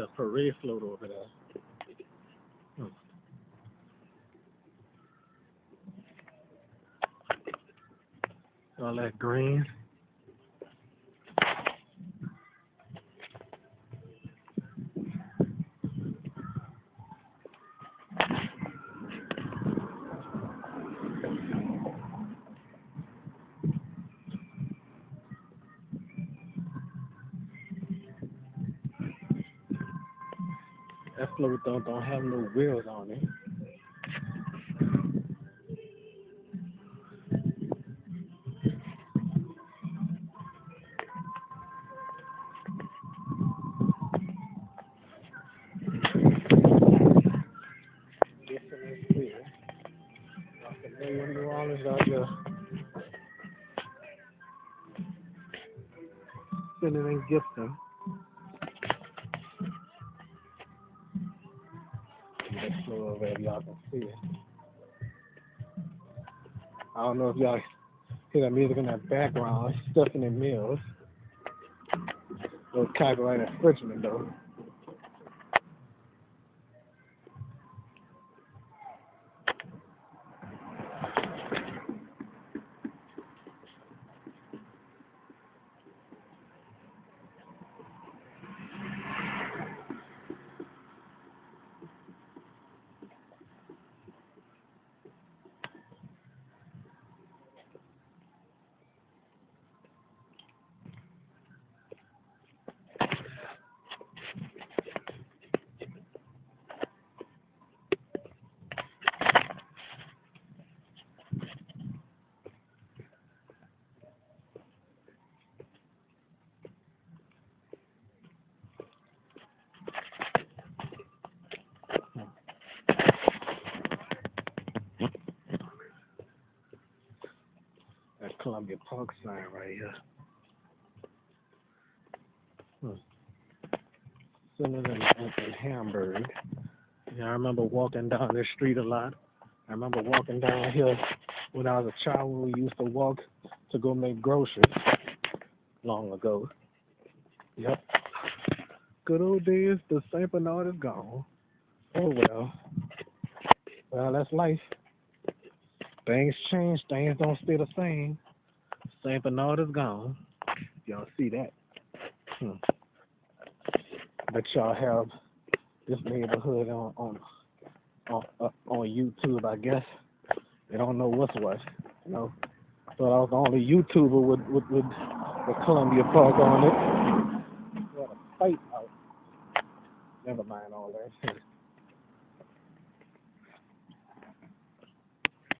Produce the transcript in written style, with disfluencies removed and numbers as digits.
The parade float over there. Hmm. All that green. That float don't have no wheels on it. Guessing it's clear. Like a million New Orleans out there. Sitting in Gibson. That float over there, y'all can see it. I don't know if y'all hear that music in that background. Stephanie Mills. Little copyright infringement though. That Columbia Park sign right here. Sitting in Hamburg. Yeah, I remember walking down this street a lot. I remember walking down here when I was a child when we used to walk to go make groceries long ago. Yep. Good old days, the St. Bernard is gone. Oh well. Well, that's life. Things change, things don't stay the same. St. Bernard is gone. Y'all see that? But y'all have this neighborhood on YouTube, I guess. They don't know what's what, you know. I thought I was the only YouTuber with Columbia Park on it. What a fight out. Never mind all that.